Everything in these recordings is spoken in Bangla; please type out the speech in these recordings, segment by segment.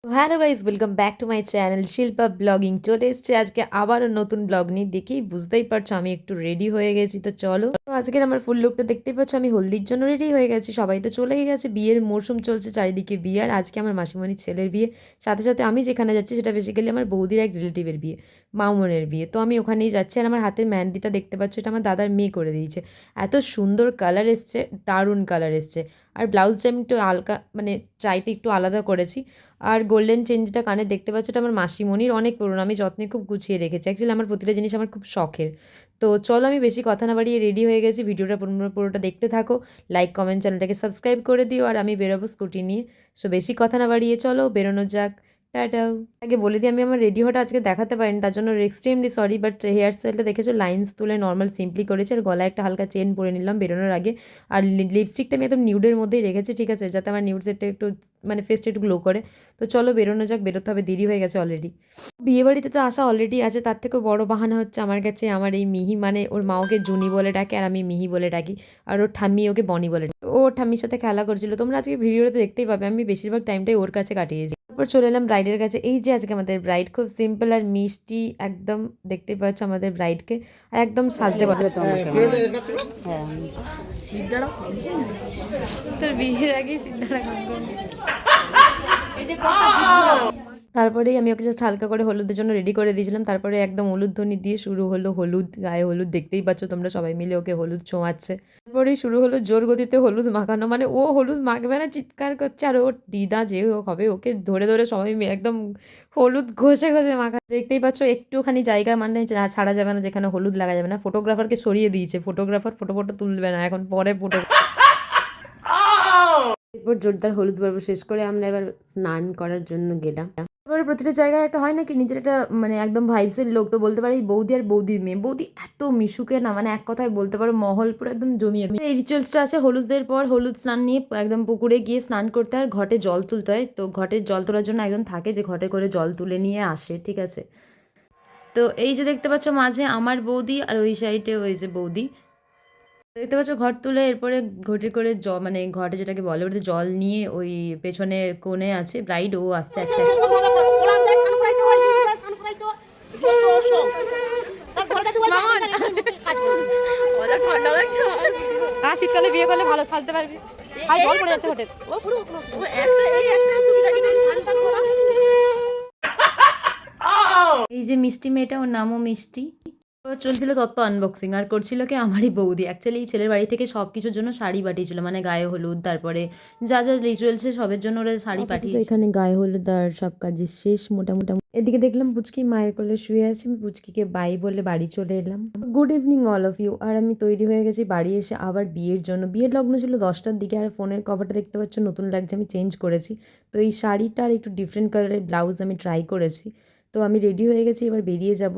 তো hello guys, welcome back to my channel Shilpa blogging. চলে এসছে আজকে আবারও নতুন ব্লগ নিয়ে। দেখেই বুঝতেই পারছো আমি একটু রেডি হয়ে গেছি। তো চলো, তো আজকের আমার ফুল লুকটা দেখতেই পাচ্ছ। আমি হলদির জন্য রেডি হয়ে গেছি। সবাই তো চলেই গেছে, বিয়ের মরশুম চলছে চারিদিকে বিয়ে। আর আজকে আমার মাসিমণির ছেলের বিয়ে, সাথে সাথে আমি যেখানে যাচ্ছি সেটা বেসিক্যালি আমার বৌদির এক রিলেটিভের বিয়ে, মামনের বিয়ে। তো আমি ওখানেই যাচ্ছি। আর আমার হাতের মেহেন্দিটা দেখতে পাচ্ছ, এটা আমার দাদার মেয়ে করে দিয়েছে। এত সুন্দর কালার এসছে, দারুণ কালার এসছে। আর ব্লাউজটা আমি একটু হালকা মানে ট্রাইটা একটু আলাদা করেছি। আর গোল্ডেন চেন যেটা কানে দেখতে পাচ্ছ, এটা আমার মাসিমণির, অনেক পুরনো, আমি যত্নে খুব গুছিয়ে রেখেছি। অ্যাকচুয়ালি আমার প্রতিটা জিনিস আমার খুব শখের। তো চলো, আমি বেশি কথা না বাড়িয়ে রেডি হয়ে গেছি। ভিডিওটা পুরোটা দেখতে থাকো, লাইক কমেন্ট চ্যানেলটাকে সাবস্ক্রাইব করে দিও। আর আমি বেরোবো স্কুটি নিয়ে। সো বেশি কথা না বাড়িয়ে চলো বেরোনো যাক। টাটাও। আগে বলে দিই, আমি আমার রেডি হওয়াটা আজকে দেখাতে পারিনি, তার জন্য এক্সট্রিমলি সরি। বাট হেয়ার স্টাইলটা দেখেছো, লাইন্স তুলে নর্মাল সিম্পলি করেছে। আর গলায় একটা হালকা চেন পরে নিলাম বেরোনোর আগে। আর লিপস্টিকটা আমি একদম নিউডের মধ্যেই রেখেছি, ঠিক আছে, যাতে আমার নিউড সেটটা একটু মানে ফেসটা একটু গ্লো করে। তো চলো বেরোনো যাক, বেরোতে হবে, দেরি হয়ে গেছে অলরেডি। বিয়েবাড়িতে তো আসা অলরেডি আছে, তার থেকেও বড় বাহানা হচ্ছে আমার কাছে আমার এই মিহি, মানে ওর মা ওকে জুনি বলে ডাকে আর আমি মিহি বলে ডাকি। আর ওর ঠাম্মি ওকে বনি বলে ডাকে। ও ওর ঠাম্মির সাথে খেলা করছিল, তোমরা আজকে ভিডিওতে দেখতেই পাবে। আমি বেশিরভাগ টাইমটাই ওর কাছে কাটিয়েছি। তারপর চলে এলাম ব্রাইডের কাছে। এই যে আজকে আমাদের ব্রাইড, খুব সিম্পল আর মিষ্টি একদম, দেখতেই পাচ্ছ আমাদের ব্রাইডকে। আর একদম সাজতে পারবে তো আমাকে। হ্যাঁ, সিদ্ধারা তোর বিয়ের আগেই সিদ্ধারা তারপরেই আমি ওকে জাস্ট হালকা করে হলুদের জন্য রেডি করে দিয়েছিলাম। তারপরে একদম উলুধ্বনি দিয়ে শুরু হলো হলুদ, গায়ে হলুদ, দেখতেই পাচ্ছ তোমরা, সবাই মিলে ওকে হলুদ ছোঁয়াচ্ছে। তারপরেই শুরু হলো জোর গতিতে হলুদ মাখানো, মানে ও হলুদ মাখবে না চিৎকার করছে, আর ওর দিদা যে হোক হবে ওকে ধরে ধরে সবাই মিলে একদম হলুদ ঘষে ঘষে মাখা। দেখতেই পাচ্ছ একটুখানি জায়গা মানে ছাড়া যাবে না, যেখানে হলুদ লাগা যাবে না। ফটোগ্রাফারকে সরিয়ে দিয়েছে, ফটোগ্রাফার ফটো ফটো তুলবে না এখন, পরে ফটো। এরপর জোরদার হলুদ পর্ব শেষ করে আমরা এবার স্নান করার জন্য গেলাম। এবার প্রতিটা জায়গায় একটা হয় না কি, নিজের একটা মানে একদম ভাইবসের লোক। তো বলতে পারে এই বৌদি আর বৌদির মেয়ে, বৌদি এত মিশুকে না, মানে এক কথায় বলতে পারো মহল পুরো একদম জমিয়ে। এই রিচুয়ালসটা আছে হলুদের পর, হলুদ স্নান নিয়ে একদম পুকুরে গিয়ে স্নান করতে হয়, ঘটে জল তুলতে হয়। তো ঘটের জল তোলার জন্য একজন থাকে যে ঘটে করে জল তুলে নিয়ে আসে, ঠিক আছে। তো এই যে দেখতে পাচ্ছ মাঝে আমার বৌদি, আর ওই সাইডে ওই যে বৌদি দেখতে পাচ্ছ ঘট তুলে, এরপরে ঘটে করে মানে ঘটে যেটাকে বলে ওটাতে জল নিয়ে ওই পেছনে কোণে আছে ব্রাইড, ও আসছে একটা। শীতকালে বিয়ে করলে ভালো সাজতে পারবি, আর জল পড়ে যাচ্ছে ঘটের। এই যে মিষ্টি মেয়েটা, ওর নামও মিষ্টি। তো চলছিল তত্ত্ব আনবক্সিং, আর করছিল কি আমারই বৌদি। অ্যাকচুয়ালি ছেলের বাড়ি থেকে সব কিছুর জন্য শাড়ি পাঠিয়েছিল, মানে গায়ে হলুদ, তারপরে যা যা রিচুয়ালসে সবের জন্য ওরা শাড়ি পাঠিয়েছে। এখানে গায়ে হলুদ আর সব কাজের শেষ মোটামুটি। এদিকে দেখলাম পুচকি মায়ের কোলে শুয়ে আছে, আমি পুচকিকে বাই বলে বাড়ি চলে এলাম। Good evening all of you. আর আমি তৈরি হয়ে গেছি বাড়ি এসে আবার বিয়ের জন্য। বিয়ের লগ্ন ছিল 10টার দিকে। আর ফোনের কভারটা দেখতে পাচ্ছ নতুন লাগছে, আমি চেঞ্জ করেছি। তো এই শাড়িটার একটু ডিফারেন্ট কালারের ব্লাউজ আমি ট্রাই করেছি। তো আমি রেডি হয়ে গেছি, এবার বেরিয়ে যাব।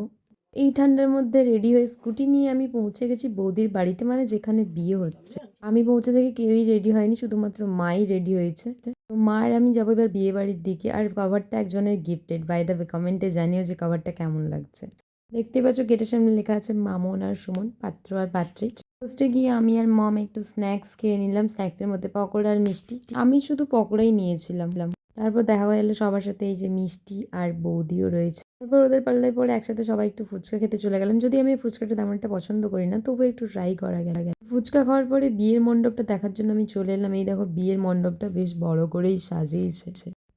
এই ঠান্ডার মধ্যে রেডি হয়ে স্কুটি নিয়ে আমি পৌঁছে গেছি বৌদির বাড়িতে, মানে যেখানে বিয়ে হচ্ছে। আমি পৌঁছে থেকে কেউই রেডি হয়নি, শুধুমাত্র মাই রেডি হয়েছে। তো মা আর আমি যাবো এবার বিয়ে বাড়ির দিকে। আর কভারটা একজনের গিফটেড, বাই দ্য ওয়ে কমেন্টে জানিও যে কভারটা কেমন লাগছে। দেখতে পাচ্ছ গেটের সামনে লেখা আছে মামন আর সুমন, পাত্র আর পাত্রী। ফার্স্টে গিয়ে আমি আর মম একটু স্ন্যাক্স খেয়ে নিলাম। স্ন্যাক্সের মধ্যে পকোড়া আর মিষ্টি, আমি শুধু পকোড়াই নিয়েছিলাম। তারপর দেখা হয়ে গেলো সবার সাথে, এই যে মিষ্টি আর বৌদিও রয়েছে। তারপর ওদের পাল্লায় পরে একসাথে সবাই একটু ফুচকা খেতে চলে গেলাম। যদি আমি ফুচকাটা তেমন একটা পছন্দ করি না, তবুও একটু ট্রাই করা গেল। ফুচকা খাওয়ার পরে বিয়ের মণ্ডপটা দেখার জন্য আমি চলে এলাম। এই দেখো বিয়ের মণ্ডপটা বেশ বড় করেই সাজিয়েছে।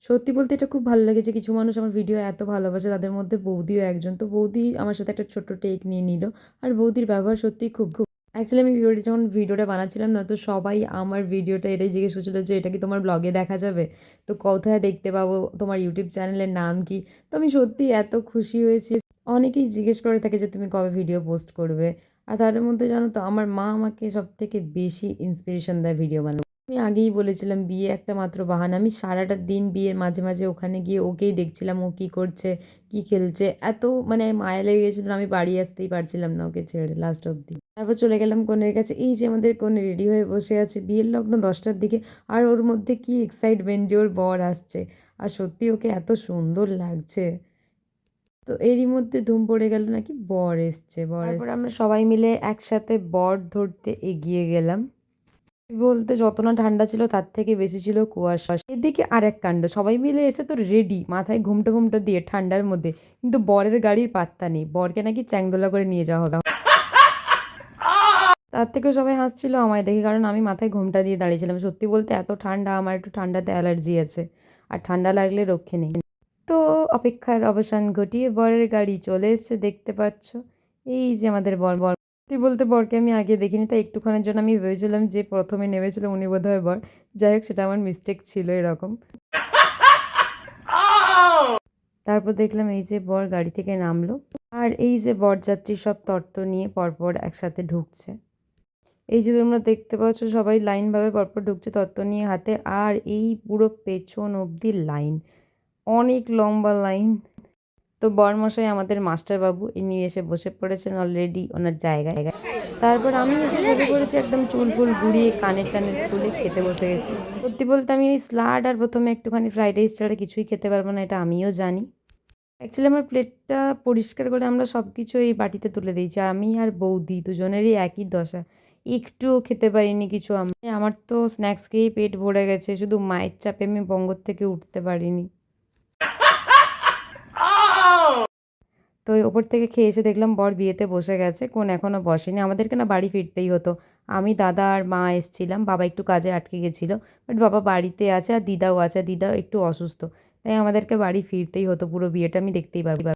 সত্যি বলতে এটা খুব ভালো লেগেছে, কিছু মানুষ আমার ভিডিও এত ভালোবাসে, তাদের মধ্যে বৌদিও একজন। তো বৌদি আমার সাথে একটা ছোট্ট টেক নিয়ে নিল। আর বৌদির ব্যবহার সত্যিই খুব খুব। অ্যাকচুয়ালি আমি যখন ভিডিওটা বানাচ্ছিলাম না, তো সবাই আমার ভিডিওটা এটাই জিজ্ঞেস করছিলো যে এটা কি তোমার ব্লগে দেখা যাবে, তো কোথায় দেখতে পাবো, তোমার ইউটিউব চ্যানেলের নাম কি। তো আমি সত্যি এত খুশি হয়েছি। অনেকেই জিজ্ঞেস করে থাকে যে তুমি কবে ভিডিও পোস্ট করবে। আর তাদের মধ্যে জানো তো, আমার মা আমাকে সব থেকে বেশি ইন্সপিরেশন দেয় ভিডিও বানাতে। আমি আগেই বলেছিলাম বিয়ে একটা মাত্র বাহানা। আমি সারাটা দিন বিয়ের মাঝে মাঝে ওখানে গিয়ে ওকেই দেখছিলাম, ও কী করছে, কী খেলছে। এত মানে মায়া লেগে গেছিলো, আমি বাড়ি আসতেই পারছিলাম না ওকে ছেড়ে লাস্ট অব্দি। তারপর চলে গেলাম কনের কাছে। এই যে আমাদের কনে রেডি হয়ে বসে আছে, বিয়ের লগ্ন 10টার দিকে। আর ওর মধ্যে কি এক্সাইটমেন্ট যে ওর বর আসছে। আর সত্যি ওকে এত সুন্দর লাগছে। তো এরই মধ্যে ধুম পড়ে গেল নাকি বর এসছে, তারপর আমরা সবাই মিলে একসাথে বর ধরতে এগিয়ে গেলাম। বলতে যত না ঠান্ডা ছিল তার থেকে বেশি ছিল কুয়াশা। এদিকে আরেক কাণ্ড, সবাই মিলে এসে তো রেডি, মাথায় ঘুমটা ঘুমটা দিয়ে ঠান্ডার মধ্যে, কিন্তু বরের গাড়ির পাত্তা নেই, বরকে নাকি চ্যাংদোলা করে নিয়ে যাওয়া হবে। তার থেকেও সবাই হাসছিল আমায় দেখে, কারণ আমি মাথায় ঘোমটা দিয়ে দাঁড়িয়েছিলাম। সত্যি বলতে এত ঠান্ডা, আমার একটু ঠান্ডাতে অ্যালার্জি আছে, আর ঠান্ডা লাগলে রক্ষে নেই। তো অপেক্ষার অবসান ঘটিয়ে বরের গাড়ি চলে এসছে, দেখতে পাচ্ছ। এই যে আমাদের বর বর সত্যি বলতে বরকে আমি আগে দেখিনি, তাই একটুক্ষণের জন্য আমি ভেবেছিলাম যে প্রথমে নেমেছিল উনি বোধহয় বর। যাই হোক, সেটা আমার মিস্টেক ছিল এরকম। তারপর দেখলাম এই যে বর গাড়ি থেকে নামলো, আর এই যে বরযাত্রী সব তত্ত্ব নিয়ে পরপর একসাথে ঢুকছে। এই যে তোমরা দেখতে পাচ্ছ সবাই লাইনভাবে পরপর ঢুকছে তত্ত্ব নিয়ে হাতে, আর এই পুরো পেছন অবধি লাইন, অনেক লম্বা লাইন। তো বরমশাই আমাদের মাস্টারবাবু, ইনি এসে বসে পড়েছেন অলরেডি ওনার জায়গায়। তারপর আমি এসে বসে পড়েছি একদম চুল ফুল গুড়িয়ে, কানের টানের খুলে খেতে বসে গেছি। সত্যি বলতে আমি ওই স্লাড আর প্রথমে একটুখানি ফ্রাইড রাইস ছাড়া কিছুই খেতে পারবো না, এটা আমিও জানি। অ্যাকচুয়ালি আমার প্লেটটা পরিষ্কার করে আমরা সব কিছু এই বাটিতে তুলে দিয়েছি। আমি আর বৌদি দুজনেরই একই দশা, একটুও খেতে পারিনি কিছু। আমার তো স্ন্যাক্স খেয়েই পেট ভরে গেছে, শুধু মায়ের চাপে আমি বঙ্গর থেকে উঠতে পারিনি। তো ওই ওপর থেকে খেয়ে এসে দেখলাম বর বিয়েতে বসে গেছে, কোন এখনও বসেনি। আমাদেরকে না বাড়ি ফিরতেই হতো, আমি দাদা আর মা এসছিলাম, বাবা একটু কাজে আটকে গেছিলো, বাট বাবা বাড়িতে আছে, আর দিদাও আছে, দিদাও একটু অসুস্থ, তাই আমাদেরকে বাড়ি ফিরতেই হতো। পুরো বিয়েটা আমি দেখতেই পারবো।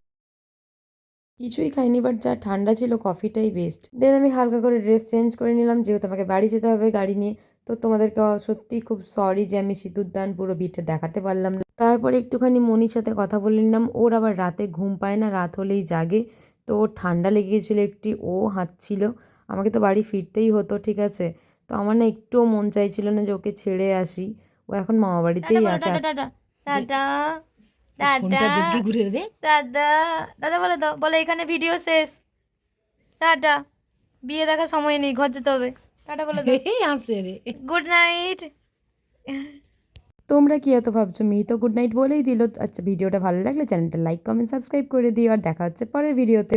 কিছুই খাইনি, বাট যা ঠান্ডা ছিল কফিটাই বেস্ট। দেন আমি হালকা করে ড্রেস চেঞ্জ করে নিলাম, যেহেতু আমাকে বাড়ি যেতে হবে গাড়ি নিয়ে। তো তোমাদেরকে সত্যিই খুব সরি যে আমি সিঁদুরদান পুরো বিয়েটা দেখাতে পারলাম না। তারপরে একটুখানি মনির সাথে কথা বলে নিলাম, ওর আবার রাতে ঘুম পায় না, রাত হলেই জাগে। তো ওর ঠান্ডা লেগে গেছিলো একটু, ও হাঁচছিল। আমাকে তো বাড়ি ফিরতেই হতো, ঠিক আছে। তো আমার না একটুও মন চাইছিল না যে ওকে ছেড়ে আসি, ও এখন মামা বাড়িতেই আছে। দাদা দাদা দাদা দাদা বলে দাও, বলে এখানে ভিডিও শেষ, টাটা, বিয়ে দেখার সময় নেই, ঘর যেতে হবে, টাটা বলে দাও, গুড নাইট। তোমরা কি এত ভাবছো, মেয়ে তো গুড নাইট বলেই দিল। আচ্ছা, ভিডিওটা ভালো লাগলে চ্যানেলটা লাইক কমেন্ট সাবস্ক্রাইব করে দিও, আর দেখা হচ্ছে পরের ভিডিওতে।